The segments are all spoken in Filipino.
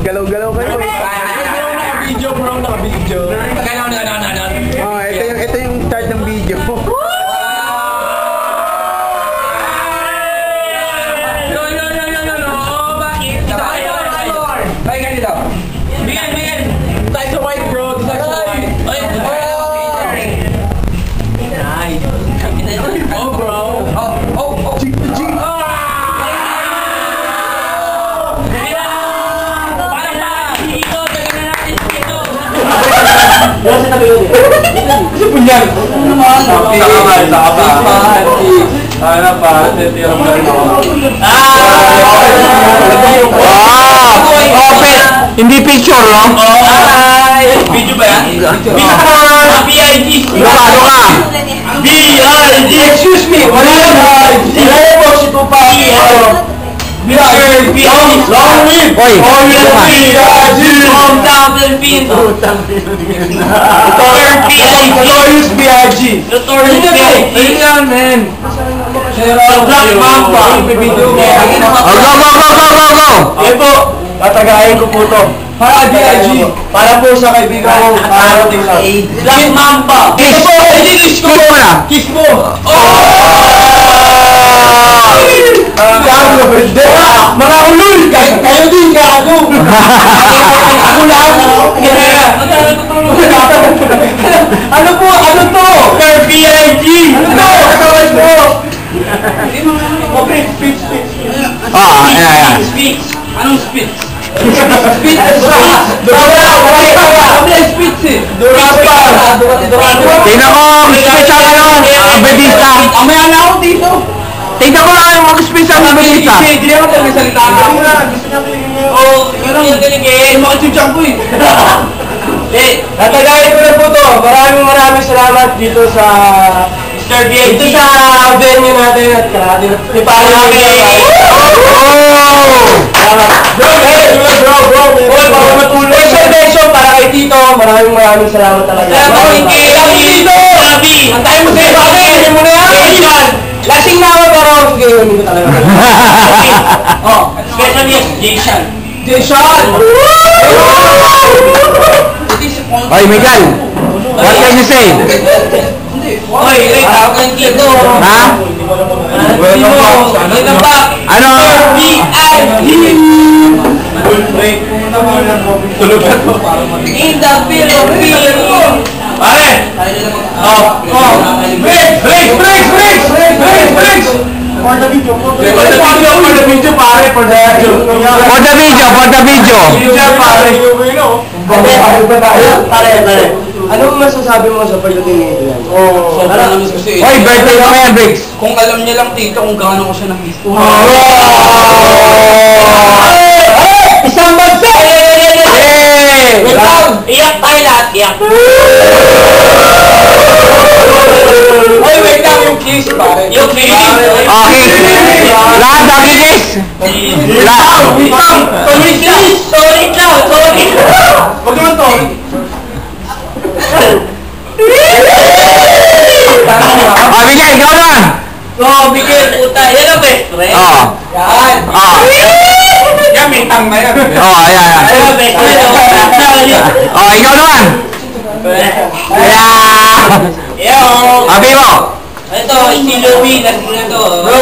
Galaw-galaw kayo. Naka-video bro, naka-video. Oh, ito yung start ng video. Wala sa tabi yun eh. Kasi punyan. Saka pa. Sana pa. Titirang na rin ako. Hindi picture, no? Video ba yan? B.I.G. Ano ka? B.I.G. Excuse me. Wala yan. Sila po si Tupa. B.I.G. Long live. Oy. B.I.G. Hometown Philippines. Notorious B.I.G. Notorious B.I.G. Ayan, man. Black Mamba. Go. Ayan po. Tatagayin ko po ito. Para B.I.G. Para po sa kaibigan ko. Black Mamba. Kiss po. Kiss ko po na. Kiss mo. Mga ulul. Kayo din. Ako. Ako lang. Ano po? Ano to? B.I.G. Ano to? Katawad mo. Okay, speech. Speech. Anong speech? Speech. Tingnan ko, special Abedista. Amaya na ako dito. Tingnan ko lang yung special Abedista. Hindi ako talaga salita ka. Oh, yung galing Makachutsyang ko eh. Natagayin ko na po to. Maraming salamat dito sa Mr. B.I.G. dito sa venue natin at karati na ipahali natin. Bro. Presentation para kay Tito. Maraming salamat talaga. Salamat kay Tito. Antayin mo sa'yo. Bakit? Mo na yan. Lasing na ako pero sige, hindi ko talaga. Special guest, Jason. Jason! Oy, Miguel. What can you say? Oy, tawag kang Tito. Ha? Tito ba? Ano? B.I.G. Tulog na to. In the Philippines. Pare! Break! For the video, pare. For For the video. Pare. Anong masasabi mo sa pagdating nito yan? Sobrang namis ko si Oy, birthday mo yan, Briggs. Kung alam niya lang, Tito, kung gaano ko siya na-miss. Isang bansa! Iyak tayo lahat, iyak. Oy, wait lang yung kiss, pare. Yung kiss. Okay. Lahat ng kiss. Lahat. Sorry lang. Huwag naman to. Miguel, ikaw naman. Miguel, puta. Yan ang best friend. Yan, may tang na yan. Ayan. Yan ang best friend. Ikaw naman. Abi mo. Ito, si Louie. Lasing na to. Bro.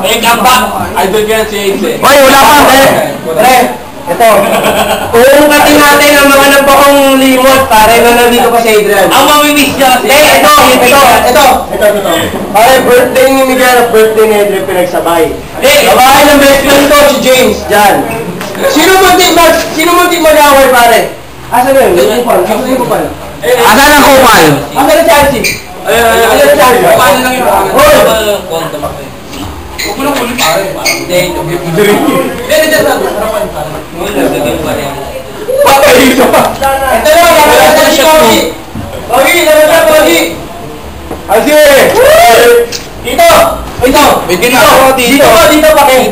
May comeback. Idol ka na si Ace eh. Oy, wala pa. Pre, ito. Uungatin natin ang mga nabakong limot, pare, na nandito pa si Adrian. Ang mamimiss niya kasi. Ito. Pare, birthday ni Miguel at birthday ni Adrian pinagsabay. Babae ng best friend ko, si James, dyan. Sino muntik mag-away, pare? Asa na yun? Yung kupal. Asan ang kupal? Asa na Chelsea? Asa na Chelsea? Paano lang yung Hoy! Huwag mo lang ulit pare. Hindi. Patay ito! Ito na, laban na si Pogi! Pogi! Asi! Dito! Dito pa kayo!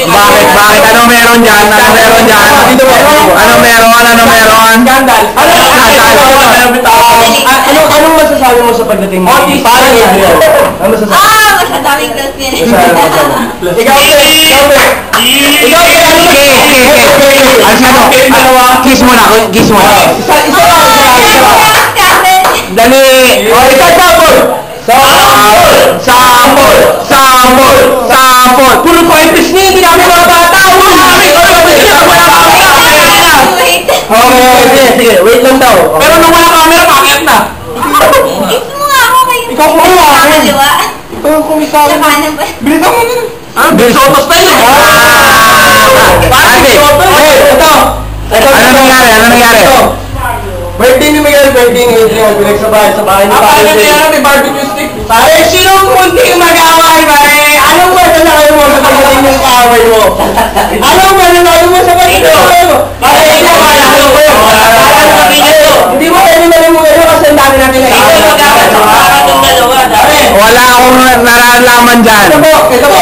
Bakit? Ano meron dyan? Ano meron? Skandal! Anong masasabi mo sa pagdating mo? Parang Adrian. Ano masasabi? daming girls yan. Ikaw, Kiss mo na. isa lang. Dali. O, ikaw, Sample. Puro pa impis niya, hindi namin mga bata. Okay, sige. Wait lang daw. Pero nung wala camera, bakit na? Kiss mo nga ako kayo. Ikaw po nga. Kaliwa. Sa kanan ba? Bilisan mo. Soto style eh. Ito. Ano nangyari? Birthday ni Miguel, birthday ni Adrian. Pinagsabahan sa bahay ni Paano Pare. na may barbecue stick? Pare, sinong munting mag-away, pare? Anong mananalo mo sa pagdating ng kaaway mo? Anong mananalo mo sa pagdating ng kaaway mo? Pare, ikaw mananalo mo yun. Hindi mo pwede malimutan yun kasi ang dami natin na ikaw. Wala akong nararamdaman dyan. Ito po.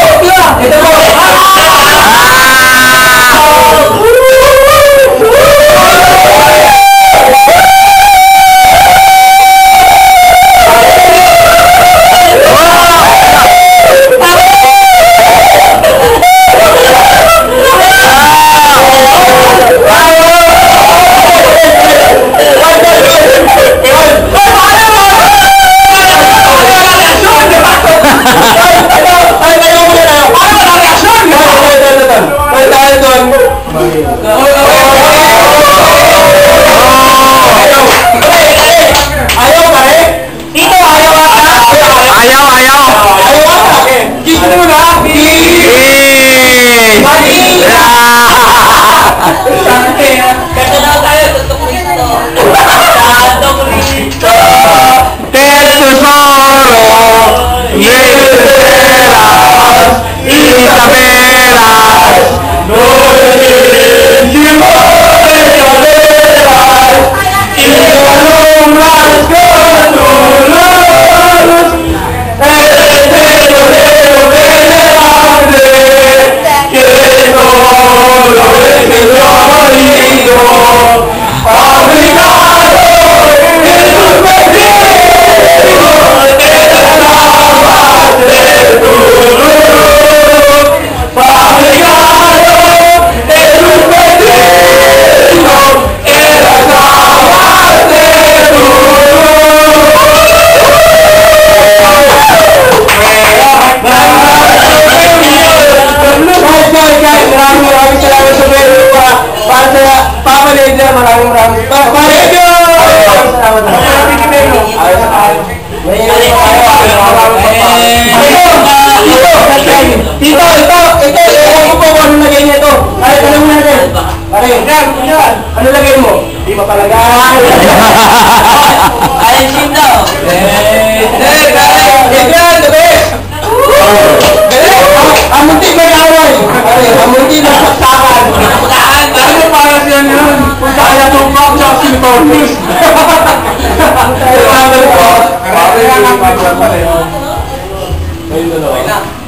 Ano lagay mo? Di mapalagay. Ayun siya daw. Amunti mag-away. Amunti masaksakan. Ano para siya yun? Punta kaya tumpok siya si Tornus.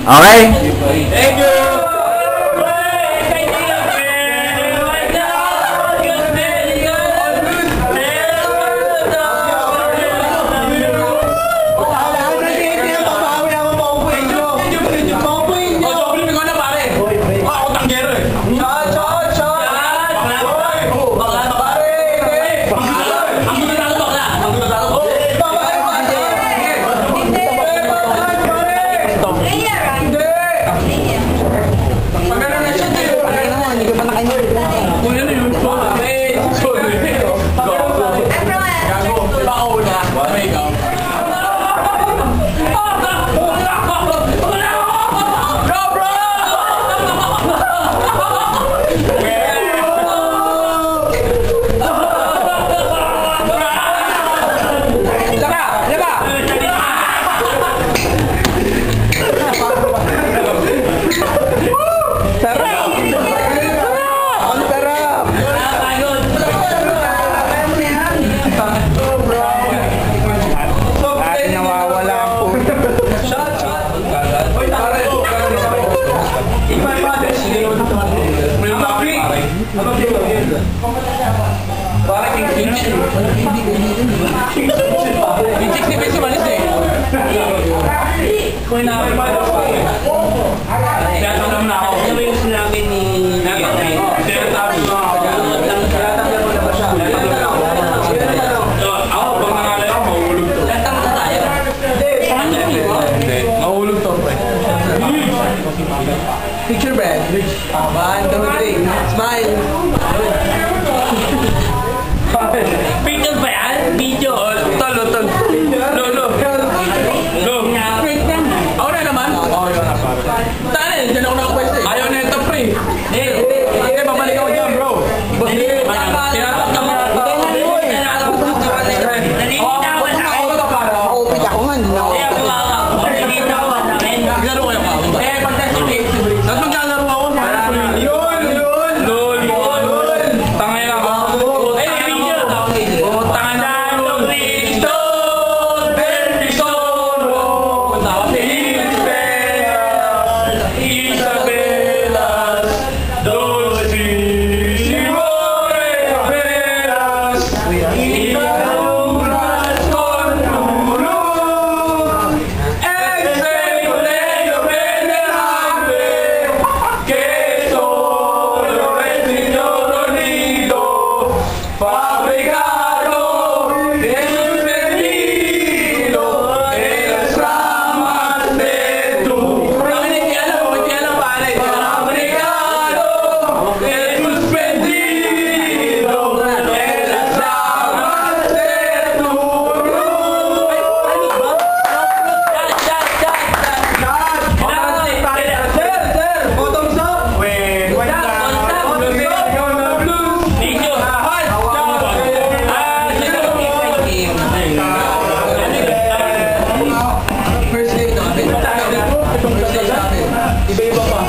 Okay? Thank you! Parang Kung inaaway mo, tinatanggap na ako. Ano ba yung sinabi ni Tinatabi mo ako. Tinatanggap mo na ba siya? Ako, pag nangalay ako, mahulog to. Latang na tayo. Hindi, mahulog to, pre. Picture, Brad. 1, 2, 3. Smile. Picture ba yan? Video. Tol. Lo. Ako na naman. Oo, yun na, pare. Tane, dyan ako nakapwesto eh. Ayaw na ito, pre. Hindi, babalik ako dyan, bro. tinatanggap na ito. Naninitawan na kayo. Open ako nga. Kaya kumaka. Naninitawan na kayo. Naglaro kayo pa. Kaya pagdating At maglalaro ako. Yun. Tangay lang ako. ay, video. Tangay na ako. Cristo, del tesoro. Isabelas, dulcísimos veras, y alumbras con tu luz. Este colegio venerable, que solo el Señor unido, fabricado de sus sentidos, de las ramas de tu fabricado de tus sentidos, de las ramas de tu bottoms up. First day namin. First day namin. Iba-iba pa.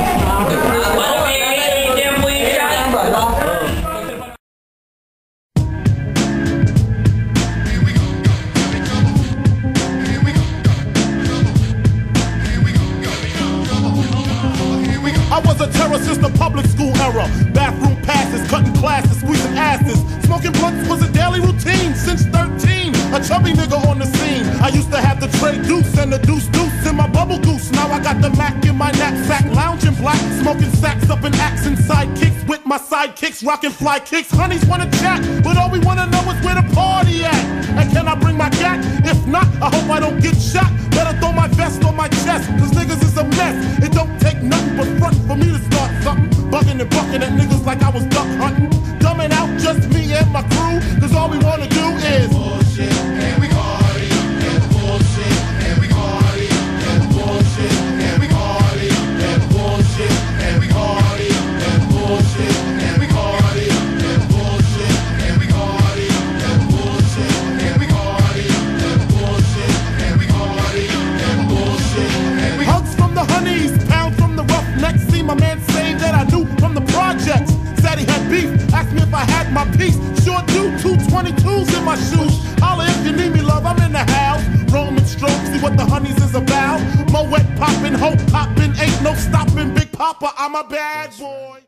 I was a terror since the public school era. Bathroom passes, cutting classes, squeezing asses. Smoking blunts was a daily routine since 13. A chubby nigga on the scene. I used to have the tray deuce and the deuce in my bubble goose. Now I got the Mac in my knapsack, lounging black, smoking sacks up in axe and sidekicks with my sidekicks, rocking fly kicks. Honeys wanna chat, but all we wanna know is where the party at. And can I bring my gat? If not, I hope I don't get shot. Better throw my vest on my chest, cause niggas is a mess. It don't take nothing but front for me to start something. Bugging and bucking at niggas like I was duck hunting. Dumbing out just me and my crew, cause all we wanna do is bullshit, and we party, and bullshit, and we party, and bullshit, and we party, and bullshit, and we party, and bullshit, and we party, and bullshit, and we party, and bullshit, and we party, and bullshit, and we party, and bullshit, and we hugs from the honeys, pounds from the roughnecks. See my man say that I knew from the projects. Said he had beef, asked me if I had my piece. Sure do, 222s in my shoes. Holla if you need me, love, I'm in the house. Roman stroke, see what the honeys is about. Moet poppin', hope poppin', ain't no stopping. Big Papa, I'm a bad boy.